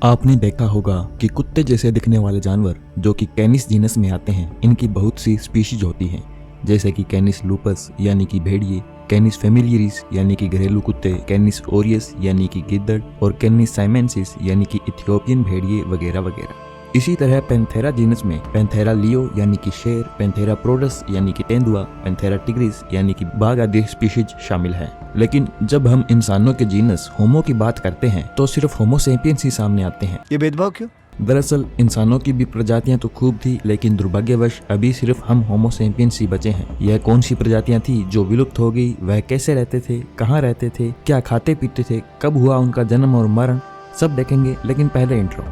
आपने देखा होगा कि कुत्ते जैसे दिखने वाले जानवर जो कि कैनिस जीनस में आते हैं, इनकी बहुत सी स्पीशीज होती हैं, जैसे कि कैनिस लूपस यानी कि भेड़िए, कैनिस फेमिलियरिस यानी कि घरेलू कुत्ते, कैनिस ओरियस यानी कि गिद्दड़ और कैनिस साइमेंसिस यानी कि इथियोपियन भेड़िए वगैरह वगैरह। इसी तरह पैंथेरा जीनस में पैंथेरा लियो यानी कि शेर, पैंथेरा प्रोडस यानी कि तेंदुआ, पैंथेरा टिग्रिस यानी कि बाघ आदि स्पीशीज शामिल हैं। लेकिन जब हम इंसानों के जीनस होमो की बात करते हैं तो सिर्फ होमो सेपियंस ही सामने आते हैं। ये भेदभाव क्यों? दरअसल इंसानों की भी प्रजातियां तो खूब थी, लेकिन दुर्भाग्यवश अभी सिर्फ हम होमो सेपियंस ही बचे हैं। यह कौन सी प्रजातियां थी जो विलुप्त हो गई, वह कैसे रहते थे, कहाँ रहते थे, क्या खाते पीते थे, कब हुआ उनका जन्म और मरण, सब देखेंगे। लेकिन पहले इंट्रो।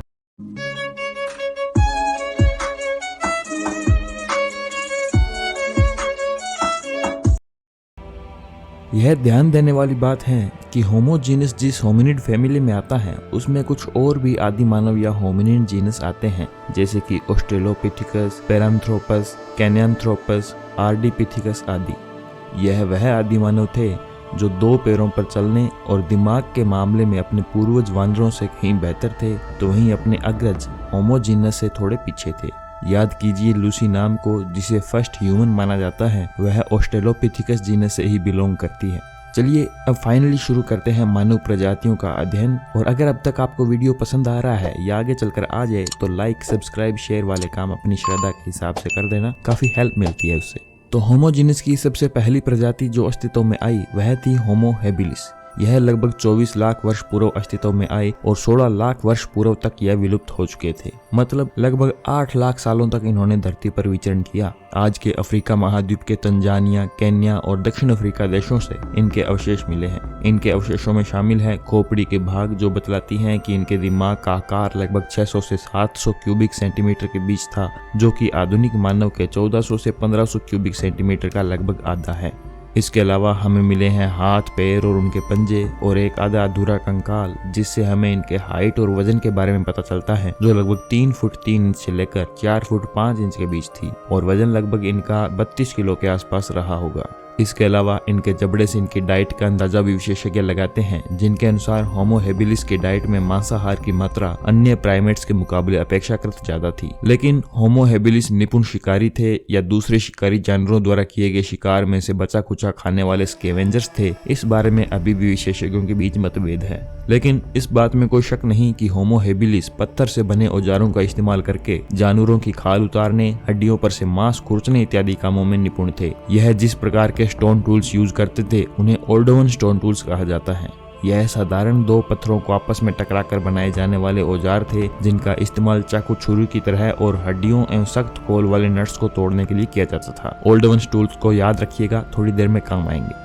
यह ध्यान देने वाली बात है कि होमो जीनस जिस होमिनिड फैमिली में आता है उसमें कुछ और भी आदि मानव या होमिनिड जीनस आते हैं, जैसे कि ऑस्ट्रेलोपिथिकस, पैरांथ्रोपस, कैनियांथ्रोपस, आर्डीपिथिकस आदि। यह वह आदि मानव थे जो दो पैरों पर चलने और दिमाग के मामले में अपने पूर्वज वानरों से कहीं बेहतर थे, तो वहीं अपने अग्रज होमो जीनस से थोड़े पीछे थे। याद कीजिए लूसी नाम को, जिसे फर्स्ट ह्यूमन माना जाता है, वह ऑस्ट्रेलोपिथिकस जीनस से ही बिलोंग करती है। चलिए अब फाइनली शुरू करते हैं मानव प्रजातियों का अध्ययन। और अगर अब तक आपको वीडियो पसंद आ रहा है या आगे चलकर आ जाए तो लाइक, सब्सक्राइब, शेयर वाले काम अपनी श्रद्धा के हिसाब से कर देना, काफी हेल्प मिलती है उससे। तो होमो जीनस की सबसे पहली प्रजाति जो अस्तित्व में आई वह थी होमो हैबिलिस। यह लगभग 24 लाख वर्ष पूर्व अस्तित्व में आए और 16 लाख वर्ष पूर्व तक यह विलुप्त हो चुके थे। मतलब लगभग 8 लाख सालों तक इन्होंने धरती पर विचरण किया। आज के अफ्रीका महाद्वीप के तंजानिया, केन्या और दक्षिण अफ्रीका देशों से इनके अवशेष मिले हैं। इनके अवशेषों में शामिल है खोपड़ी के भाग जो बतलाती हैं कि इनके दिमाग का आकार लगभग 600 से 700 क्यूबिक सेंटीमीटर के बीच था, जो कि आधुनिक मानव के 1400 से 1500 क्यूबिक सेंटीमीटर का लगभग आधा है। इसके अलावा हमें मिले हैं हाथ, पैर और उनके पंजे और एक आधा अधूरा कंकाल, जिससे हमें इनके हाइट और वजन के बारे में पता चलता है, जो लगभग 3 फुट 3 इंच से लेकर 4 फुट 5 इंच के बीच थी और वजन लगभग इनका 32 किलो के आसपास रहा होगा। इसके अलावा इनके जबड़े से इनकी डाइट का अंदाजा भी विशेषज्ञ लगाते हैं, जिनके अनुसार होमो हैबिलिस की डाइट में मांसाहार की मात्रा अन्य प्राइमेट्स के मुकाबले अपेक्षाकृत ज्यादा थी। लेकिन होमो हैबिलिस निपुण शिकारी थे या दूसरे शिकारी जानवरों द्वारा किए गए शिकार में से बचा कुचा खाने वाले स्कैवेंजर्स थे, इस बारे में अभी भी विशेषज्ञों के बीच मतभेद है। लेकिन इस बात में कोई शक नहीं कि होमो हैबिलिस पत्थर से बने औजारों का इस्तेमाल करके जानवरों की खाल उतारने, हड्डियों पर से मांस खुरचने इत्यादि कामों में निपुण थे। यह जिस प्रकार के स्टोन टूल्स यूज करते थे उन्हें ओल्डोवन स्टोन टूल्स कहा जाता है। यह साधारण दो पत्थरों को आपस में टकराकर बनाए जाने वाले औजार थे, जिनका इस्तेमाल चाकू छुरी की तरह और हड्डियों एवं सख्त खोल वाले नट्स को तोड़ने के लिए किया जाता था। ओल्डोवन टूल्स को याद रखिएगा, थोड़ी देर में काम आएंगे।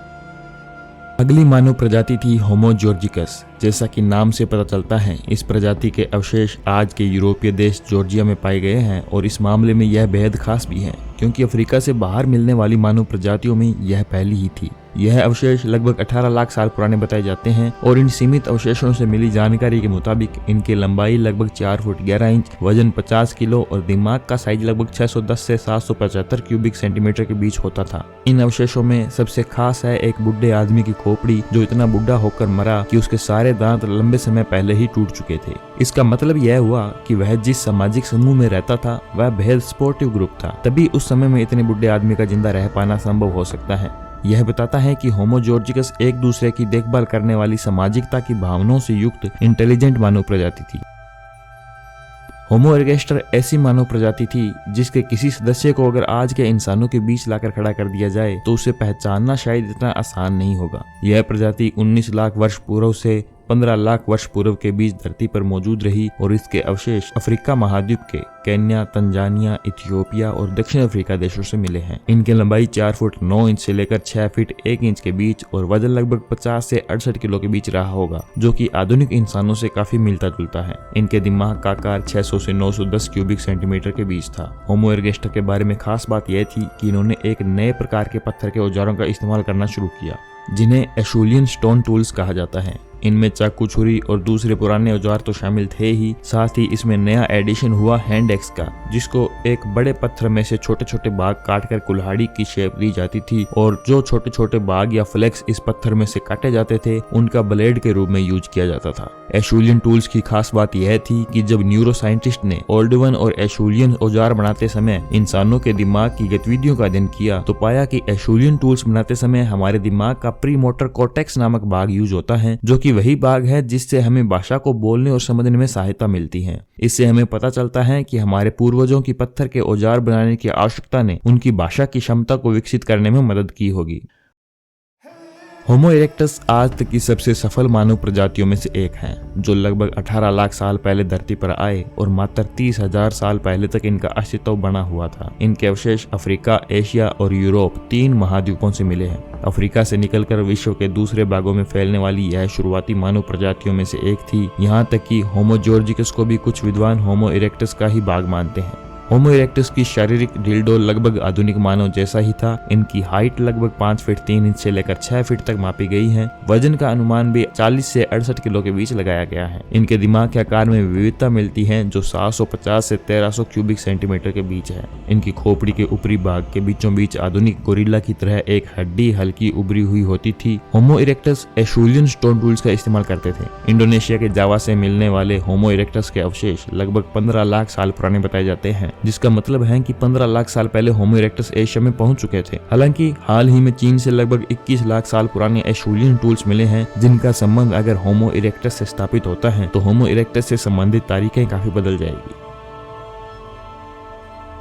अगली मानव प्रजाति थी होमो जॉर्जिकस। जैसा कि नाम से पता चलता है, इस प्रजाति के अवशेष आज के यूरोपीय देश जॉर्जिया में पाए गए हैं और इस मामले में यह बेहद खास भी है, क्योंकि अफ्रीका से बाहर मिलने वाली मानव प्रजातियों में यह पहली ही थी। यह अवशेष लगभग 18 लाख साल पुराने बताए जाते हैं और इन सीमित अवशेषों से मिली जानकारी के मुताबिक इनकी लंबाई लगभग 4 फुट 11 इंच, वजन 50 किलो और दिमाग का साइज लगभग 610 से 775 क्यूबिक सेंटीमीटर के बीच होता था। इन अवशेषों में सबसे खास है एक बुढ़े आदमी की खोपड़ी, जो इतना बुढ़ा होकर मरा कि उसके सारे दांत लंबे समय पहले ही टूट चुके थे। इसका मतलब यह हुआ कि वह जिस सामाजिक समूह में रहता था वह बेहद स्पोर्टिव ग्रुप था, तभी उस समय में इतने बुढ़े आदमी का जिंदा रह पाना संभव हो सकता है। यह बताता है कि होमो जॉर्जिकस एक दूसरे की देखभाल करने वाली सामाजिकता की भावनाओं से युक्त इंटेलिजेंट मानव प्रजाति थी। होमो एर्गेस्टर ऐसी मानव प्रजाति थी जिसके किसी सदस्य को अगर आज के इंसानों के बीच लाकर खड़ा कर दिया जाए तो उसे पहचानना शायद इतना आसान नहीं होगा। यह प्रजाति 19 लाख वर्ष पूर्व से 15 लाख वर्ष पूर्व के बीच धरती पर मौजूद रही और इसके अवशेष अफ्रीका महाद्वीप के केन्या, तंजानिया, इथियोपिया और दक्षिण अफ्रीका देशों से मिले हैं। इनकी लंबाई 4 फुट 9 इंच से लेकर 6 फीट 1 इंच के बीच और वजन लगभग 50 से 68 किलो के बीच रहा होगा, जो कि आधुनिक इंसानों से काफी मिलता जुलता है। इनके दिमाग का आकार 600 से 910 क्यूबिक सेंटीमीटर के बीच था। होमो एर्गेस्टर के बारे में खास बात यह थी कि इन्होंने एक नए प्रकार के पत्थर के औजारों का इस्तेमाल करना शुरू किया, जिन्हें एशुलियन स्टोन टूल्स कहा जाता है। इनमें चाकू, छुरी और दूसरे पुराने औजार तो शामिल थे ही, साथ ही इसमें नया एडिशन हुआ हैंड एक्स का, जिसको एक बड़े पत्थर में से छोटे छोटे भाग काटकर कुल्हाड़ी की शेप दी जाती थी और जो छोटे छोटे भाग या फ्लेक्स इस पत्थर में से काटे जाते थे उनका ब्लेड के रूप में यूज किया जाता था। एशुलियन टूल्स की खास बात यह थी कि जब न्यूरो साइंटिस्ट ने ओल्डवन और एशुलियन औजार बनाते समय इंसानों के दिमाग की गतिविधियों का अध्ययन किया तो पाया कि एशुलियन टूल्स बनाते समय हमारे दिमाग का प्री मोटर कॉर्टेक्स नामक भाग यूज होता है, जो कि वही भाग है जिससे हमें भाषा को बोलने और समझने में सहायता मिलती है। इससे हमें पता चलता है कि हमारे पूर्वजों की पत्थर के औजार बनाने की आवश्यकता ने उनकी भाषा की क्षमता को विकसित करने में मदद की होगी। होमो इरेक्टस आज तक की सबसे सफल मानव प्रजातियों में से एक हैं, जो लगभग 18 लाख साल पहले धरती पर आए और मात्र 30,000 साल पहले तक इनका अस्तित्व बना हुआ था। इनके अवशेष अफ्रीका, एशिया और यूरोप 3 महाद्वीपों से मिले हैं। अफ्रीका से निकलकर विश्व के दूसरे भागों में फैलने वाली यह शुरुआती मानव प्रजातियों में से एक थी। यहाँ तक कि होमो जॉर्जिकस को भी कुछ विद्वान होमो इरेक्टस का ही भाग मानते हैं। होमो इरेक्टस की शारीरिक ढिल्डोल लगभग आधुनिक मानव जैसा ही था। इनकी हाइट लगभग 5 फीट 3 इंच से लेकर 6 फीट तक मापी गई है। वजन का अनुमान भी 40 से 68 किलो के बीच लगाया गया है। इनके दिमाग के आकार में विविधता मिलती है जो 750 से 1300 क्यूबिक सेंटीमीटर के बीच है। इनकी खोपड़ी के ऊपरी भाग के बीचों बीच आधुनिक गोरिल्ला की तरह एक हड्डी हल्की उभरी हुई होती थी। होमो इरेक्टस एशुलियन स्टोन टूल्स का इस्तेमाल करते थे। इंडोनेशिया के जावा से मिलने वाले होमो इरेक्टस के अवशेष लगभग 15 लाख साल पुराने बताए जाते हैं, जिसका मतलब है कि 15 लाख साल पहले होमो इरेक्टस एशिया में पहुंच चुके थे। हालांकि हाल ही में चीन से लगभग 21 लाख साल पुराने एशुलियन टूल्स मिले हैं, जिनका संबंध अगर होमो इरेक्टस से स्थापित होता है तो होमो इरेक्टस से संबंधित तारीखें काफी बदल जाएगी।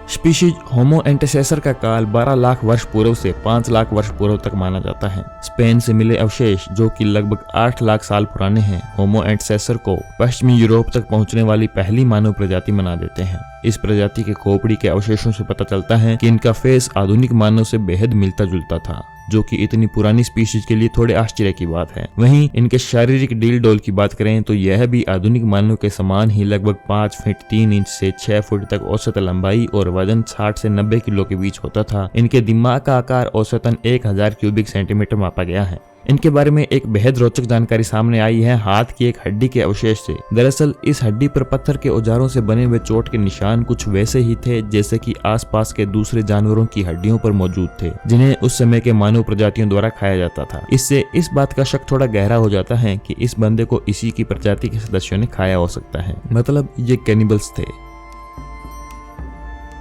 स्पीशीज होमो एंटेसेसर का काल 12 लाख वर्ष पूर्व से 5 लाख वर्ष पूर्व तक माना जाता है। स्पेन से मिले अवशेष जो कि लगभग 8 लाख साल पुराने हैं, होमो एंटेसेसर को पश्चिमी यूरोप तक पहुंचने वाली पहली मानव प्रजाति बना देते हैं। इस प्रजाति के खोपड़ी के अवशेषों से पता चलता है कि इनका फेस आधुनिक मानव से बेहद मिलता जुलता था, जो कि इतनी पुरानी स्पीशीज के लिए थोड़े आश्चर्य की बात है। वहीं इनके शारीरिक डील डोल की बात करें तो यह भी आधुनिक मानव के समान ही लगभग 5 फीट 3 इंच से 6 फुट तक औसत लंबाई और वजन 60 से 90 किलो के बीच होता था। इनके दिमाग का आकार औसतन 1000 क्यूबिक सेंटीमीटर मापा गया है। इनके बारे में एक बेहद रोचक जानकारी सामने आई है हाथ की एक हड्डी के अवशेष से। दरअसल इस हड्डी पर पत्थर के औजारों से बने हुए चोट के निशान कुछ वैसे ही थे जैसे कि आसपास के दूसरे जानवरों की हड्डियों पर मौजूद थे, जिन्हें उस समय के मानव प्रजातियों द्वारा खाया जाता था। इससे इस बात का शक थोड़ा गहरा हो जाता है कि इस बंदे को इसी की प्रजाति के सदस्यों ने खाया हो सकता है, मतलब ये कैनिबल्स थे।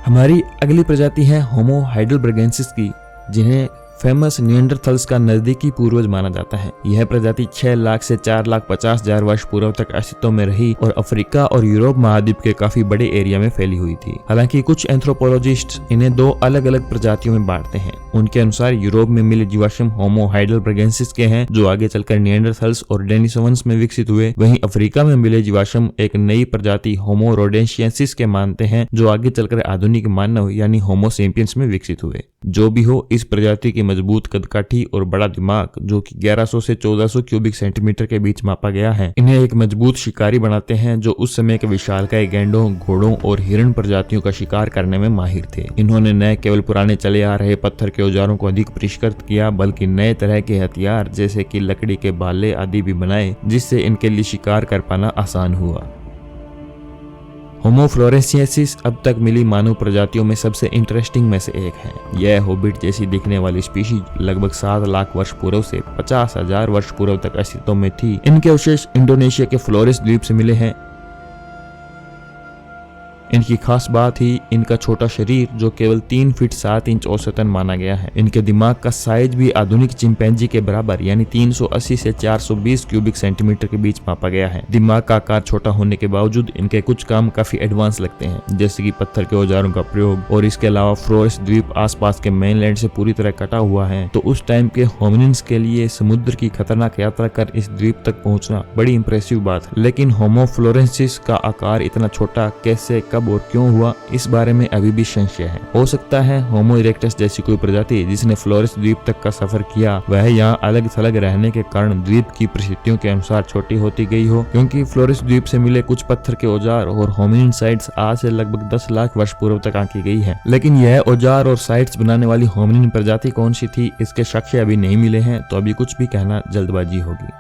हमारी अगली प्रजाति है होमो हाइडेलबर्गेंसिस की, जिन्हें फेमस निएंडरथल्स का नजदीकी पूर्वज माना जाता है। यह प्रजाति 6 लाख से 4,50,000 वर्ष पूर्व तक अस्तित्व में रही और अफ्रीका और यूरोप महाद्वीप के काफी बड़े एरिया में फैली हुई थी। हालांकि कुछ एंथ्रोपोलॉजिस्ट इन्हें 2 अलग अलग प्रजातियों में बांटते हैं। उनके अनुसार यूरोप में मिले जीवाश्म होमो हाइडेलबर्गेंसिस के हैं, जो आगे चलकर निएंडरथल्स और डेनिसोवंस में विकसित हुए। वहीं अफ्रीका में मिले जीवाश्म एक नई प्रजाति होमो रोडेंशियंसिस के मानते हैं, जो आगे चलकर आधुनिक मानव यानी होमो सेपियंस में विकसित हुए। जो भी हो, इस प्रजाति की मजबूत कदकाठी और बड़ा दिमाग, जो कि 1100 से 1400 क्यूबिक सेंटीमीटर के बीच मापा गया है, इन्हें एक मजबूत शिकारी बनाते हैं जो उस समय के विशालकाय गैंडों, घोड़ों और हिरण प्रजातियों का शिकार करने में माहिर थे। इन्होंने न केवल पुराने चले आ रहे पत्थर के औजारों को अधिक परिष्कृत किया, बल्कि नए तरह के हथियार जैसे कि लकड़ी के भाले आदि भी बनाए, जिससे इनके लिए शिकार कर पाना आसान हुआ। होमो फ्लोरेंसियंसिस अब तक मिली मानव प्रजातियों में सबसे इंटरेस्टिंग में से एक है। यह होबिट जैसी दिखने वाली स्पीशीज लगभग 7 लाख वर्ष पूर्व से 50,000 वर्ष पूर्व तक अस्तित्व में थी। इनके अवशेष इंडोनेशिया के फ्लोरेस द्वीप से मिले हैं। इनकी खास बात ही इनका छोटा शरीर, जो केवल 3 फीट 7 इंच औसतन माना गया है। इनके दिमाग का साइज भी आधुनिक चिंपैंजी के बराबर यानी 380 से 420 क्यूबिक सेंटीमीटर के बीच मापा गया है। दिमाग का आकार छोटा होने के बावजूद इनके कुछ काम काफी एडवांस लगते हैं, जैसे कि पत्थर के औजारों का प्रयोग। और इसके अलावा फ्लोरेस द्वीप आसपास के मेनलैंड से पूरी तरह कटा हुआ है, तो उस टाइम के होमिनिन्स के लिए समुद्र की खतरनाक यात्रा कर इस द्वीप तक पहुंचना बड़ी इंप्रेसिव बात है। लेकिन होमो फ्लोरेंसिस का आकार इतना छोटा कैसे, कब और क्यों हुआ, इस बारे में अभी भी संशय है। हो सकता है होमो इरेक्टस जैसी कोई प्रजाति जिसने फ्लोरेस द्वीप तक का सफर किया, वह यहाँ अलग थलग रहने के कारण द्वीप की परिस्थितियों के अनुसार छोटी होती गई हो। क्योंकि फ्लोरेस द्वीप से मिले कुछ पत्थर के औजार और होमिनिन साइट्स आज से लगभग 10 लाख वर्ष पूर्व तक आंकी गई है। लेकिन यह औजार और साइट्स बनाने वाली होमिनिन प्रजाति कौन सी थी, इसके साक्ष्य अभी नहीं मिले हैं, तो अभी कुछ भी कहना जल्दबाजी होगी।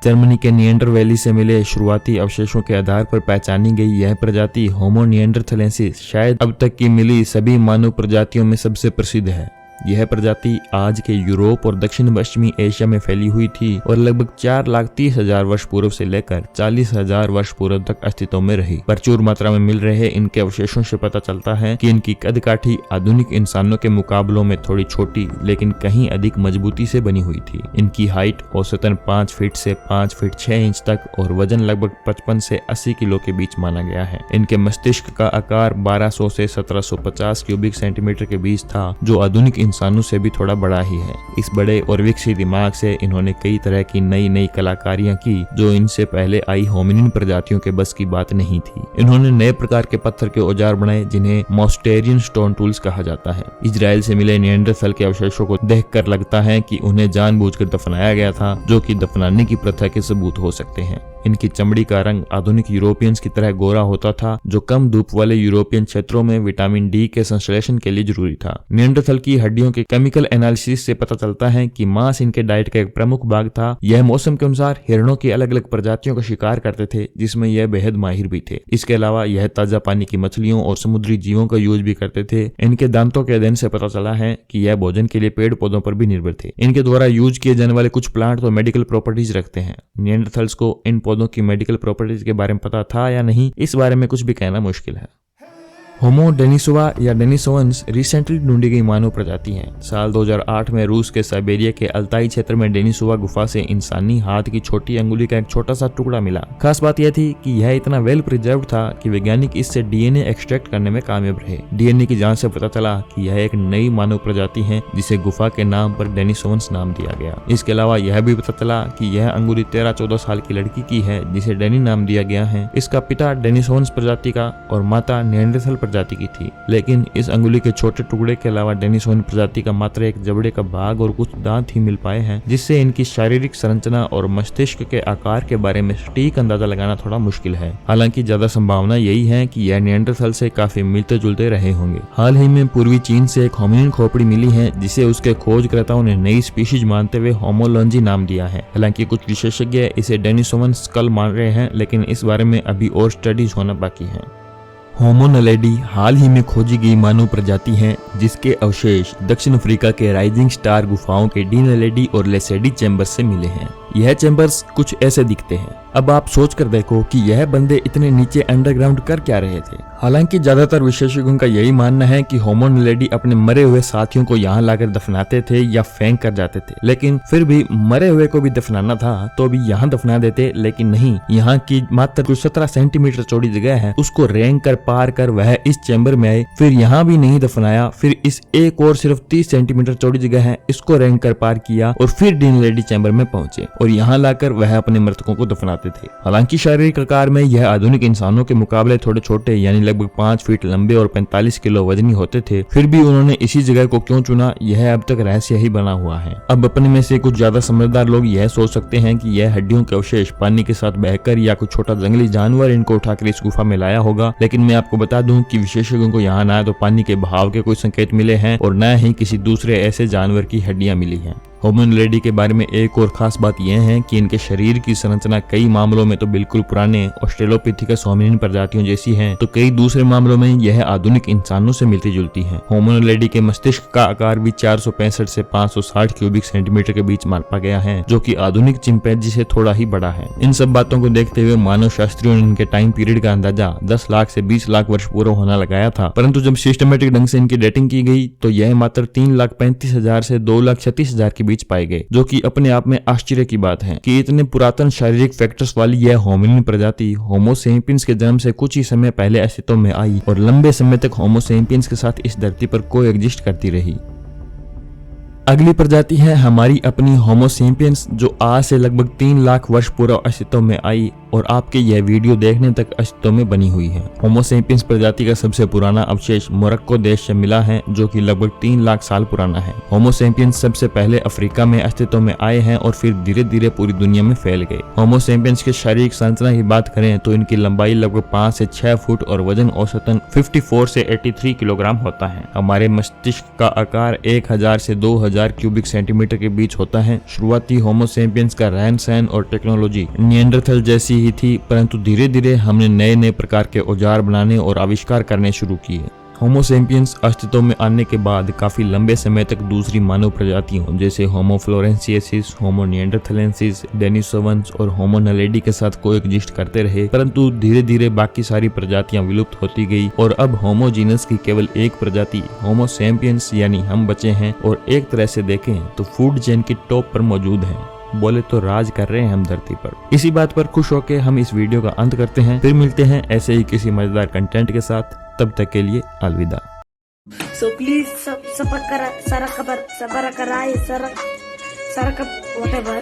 जर्मनी के निएंडर वैली से मिले शुरुआती अवशेषों के आधार पर पहचानी गई यह प्रजाति होमो निएंडरथलेंसिस शायद अब तक की मिली सभी मानव प्रजातियों में सबसे प्रसिद्ध है। यह प्रजाति आज के यूरोप और दक्षिण पश्चिमी एशिया में फैली हुई थी और लगभग 4,30,000 वर्ष पूर्व से लेकर 40,000 वर्ष पूर्व तक अस्तित्व में रही। प्रचुर मात्रा में मिल रहे इनके अवशेषों से पता चलता है कि इनकी कदकाठी आधुनिक इंसानों के मुकाबलों में थोड़ी छोटी लेकिन कहीं अधिक मजबूती से बनी हुई थी। इनकी हाइट औसतन 5 फीट से 5 फीट 6 इंच तक और वजन लगभग 55 से 80 किलो के बीच माना गया है। इनके मस्तिष्क का आकार 1200 से 1750 क्यूबिक सेंटीमीटर के बीच था, जो आधुनिक इंसानों से भी थोड़ा बड़ा ही है। इस बड़े और विकसित दिमाग से इन्होंने कई तरह की नई कलाकारियां की जो इनसे पहले आई होमिनिन प्रजातियों के बस की बात नहीं थी। इन्होंने नए प्रकार के पत्थर के औजार बनाए जिन्हें मॉस्टेरियन स्टोन टूल्स कहा जाता है। इजराइल से मिले निएंडरथल के अवशेषों को देखकर लगता है कि उन्हें जानबूझकर दफनाया गया था, जो कि दफनाने की प्रथा के सबूत हो सकते हैं। इनकी चमड़ी का रंग आधुनिक यूरोपियंस की तरह गोरा होता था, जो कम धूप वाले यूरोपियन क्षेत्रों में विटामिन डी के संश्लेषण के लिए जरूरी था। निएंडरथल की हड्डियों के केमिकल एनालिसिस से पता चलता है कि मांस इनके डाइट का एक प्रमुख भाग था। यह मौसम के अनुसार हिरणों की अलग अलग प्रजातियों का शिकार करते थे, जिसमें यह बेहद माहिर भी थे। इसके अलावा यह ताजा पानी की मछलियों और समुद्री जीवों का यूज भी करते थे। इनके दांतों के अध्ययन से पता चला है कि यह भोजन के लिए पेड़ पौधों पर भी निर्भर थे। इनके द्वारा यूज किए जाने वाले कुछ प्लांट तो मेडिकल प्रॉपर्टीज रखते हैं। निएंडरथल्स को इन पौधों की मेडिकल प्रॉपर्टीज के बारे में पता था या नहीं, इस बारे में कुछ भी कहना मुश्किल है। होमो डेनिसोवा या डेनिसोवंस रिसेंटली ढूंढी गई मानव प्रजाति है। साल 2008 में रूस के साइबेरिया के अल्ताई क्षेत्र में डेनिसोवा गुफा से इंसानी हाथ की छोटी अंगुली का एक छोटा सा टुकड़ा मिला। खास बात यह थी कि यह इतना वेल प्रिजर्व्ड था कि वैज्ञानिक इससे डीएनए एक्सट्रैक्ट करने में कामयाब रहे। डीएनए की जांच से पता चला कि यह एक नई मानव प्रजाति है, जिसे गुफा के नाम पर डेनिसोवंस नाम दिया गया। इसके अलावा यह भी पता चला कि यह अंगुली 13-14 साल की लड़की की है, जिसे डेनी नाम दिया गया है। इसका पिता डेनिसोवंस प्रजाति का और माता निएंडरथल प्रजाति की थी, लेकिन इस अंगुली के छोटे टुकड़े के अलावा डेनिसोवन प्रजाति का मात्र एक जबड़े का भाग और कुछ दांत ही मिल पाए हैं, जिससे इनकी शारीरिक संरचना और मस्तिष्क के आकार के बारे में सटीक अंदाजा लगाना थोड़ा मुश्किल है। हालांकि ज्यादा संभावना यही है कि यह निएंडरथल से काफी मिलते जुलते रहे होंगे। हाल ही में पूर्वी चीन से एक होमिनिन खोपड़ी मिली है, जिसे उसके खोजकर्ताओं ने नई स्पीशीज मानते हुए होमोलोंजी नाम दिया है। हालांकि कुछ विशेषज्ञ इसे डेनिसोवन स्कल मान रहे हैं, लेकिन इस बारे में अभी और स्टडीज होना बाकी है। होमो नलेडी हाल ही में खोजी गई मानव प्रजाति है, जिसके अवशेष दक्षिण अफ्रीका के राइजिंग स्टार गुफाओं के डी नलेडी और लेसेडी चैम्बर्स से मिले हैं। यह चैम्बर्स कुछ ऐसे दिखते हैं। अब आप सोच कर देखो कि यह बंदे इतने नीचे अंडरग्राउंड कर क्या रहे थे। हालांकि ज्यादातर विशेषज्ञों का यही मानना है कि होमो नलेडी अपने मरे हुए साथियों को यहाँ लाकर दफनाते थे या फेंक कर जाते थे, लेकिन फिर भी मरे हुए को भी दफनाना था तो भी यहाँ दफना देते। लेकिन नहीं, यहाँ की मात्र कुछ 17 सेंटीमीटर चौड़ी जगह है, उसको रेंग कर पार कर वह इस चैम्बर में आए। फिर यहाँ भी नहीं दफनाया, फिर इस एक और सिर्फ 30 सेंटीमीटर चौड़ी जगह है, इसको रेंग कर पार किया और फिर डी नलेडी चैम्बर में पहुंचे और यहाँ लाकर वह अपने मृतकों को दफनाते थे। हालांकि शारीरिक आकार में यह आधुनिक इंसानों के मुकाबले थोड़े छोटे यानी लगभग 5 फीट लंबे और 45 किलो वजनी होते थे, फिर भी उन्होंने इसी जगह को क्यों चुना, यह अब तक रहस्य ही बना हुआ है। अब अपने में से कुछ ज्यादा समझदार लोग यह सोच सकते हैं कि यह हड्डियों के अवशेष पानी के साथ बहकर या कुछ छोटा जंगली जानवर इनको उठाकर इस गुफा में लाया होगा, लेकिन मैं आपको बता दूं कि विशेषज्ञों को यहाँ न तो पानी के बहाव के कोई संकेत मिले हैं और न ही किसी दूसरे ऐसे जानवर की हड्डियां मिली हैं। होमो नलेडी के बारे में एक और खास बात यह है कि इनके शरीर की संरचना कई मामलों में तो बिल्कुल पुराने ऑस्ट्रेलोपिथेकस होमिनिन प्रजातियों जैसी है, तो कई दूसरे मामलों में यह आधुनिक इंसानों से मिलती जुलती है। होमो नलेडी के मस्तिष्क का आकार भी 465 से 560 क्यूबिक सेंटीमीटर के बीच मापा गया है, जो कि आधुनिक चिंपैंजी से थोड़ा ही बड़ा है। इन सब बातों को देखते हुए मानव शास्त्रियों ने इनके टाइम पीरियड का अंदाजा 10 लाख से 20 लाख वर्ष पूर्व होना लगाया था, परंतु जब सिस्टमेटिक ढंग से इनकी डेटिंग की गई तो यह मात्र 3,35,000 से 2,36,000 के बीच पाए गए, जो कि अपने आप में आश्चर्य की बात है कि इतने पुरातन शारीरिक फैक्टर्स वाली यह होमिनिन प्रजाति होमो सेपियंस के जन्म से कुछ ही समय पहले अस्तित्व में आई और लंबे समय तक होमो सेपियंस के साथ इस धरती पर कोएग्जिस्ट करती रही। अगली प्रजाति है हमारी अपनी होमो सेपियंस, जो आज से लगभग 3 लाख वर्ष पूर्व अस्तित्व में आई और आपके यह वीडियो देखने तक अस्तित्व में बनी हुई है। होमो सेपियंस प्रजाति का सबसे पुराना अवशेष मोरक्को देश से मिला है, जो कि लगभग 3 लाख साल पुराना है। होमो सेपियंस सबसे पहले अफ्रीका में अस्तित्व में आए हैं और फिर धीरे धीरे पूरी दुनिया में फैल गए। होमो सेपियंस के शारीरिक संरचना की बात करें तो इनकी लंबाई लगभग 5 से 6 फुट और वजन औसतन 54 से 83 किलोग्राम होता है। हमारे मस्तिष्क का आकार 1000 से 2000 क्यूबिक सेंटीमीटर के बीच होता है। शुरुआती होमो सेपियंस का रहन सहन और टेक्नोलॉजी निएंडरथल जैसी ही थी, परंतु धीरे धीरे हमने नए नए प्रकार के औजार बनाने और आविष्कार करने शुरू किए। होमो सेपियंस अस्तित्व में आने के बाद काफी लंबे समय तक दूसरी मानव प्रजातियों जैसे होमो फ्लोरेंसियसिस, होमो निएंडरथलेंसिस, डेनिसोवंस और होमो नलेडी के साथ कोएग्जिस्ट करते रहे, परंतु धीरे धीरे बाकी सारी प्रजातियां विलुप्त होती गई और अब होमो जीनस की केवल एक प्रजाति होमो सेपियंस यानी हम बचे हैं और एक तरह से देखें तो फूड चेन की टॉप पर मौजूद हैं। बोले तो राज कर रहे हैं हम धरती पर। इसी बात पर खुश होकर हम इस वीडियो का अंत करते हैं। फिर मिलते हैं ऐसे ही किसी मजेदार कंटेंट के साथ। तब तक के लिए अलविदा। So please subscribe, whatever.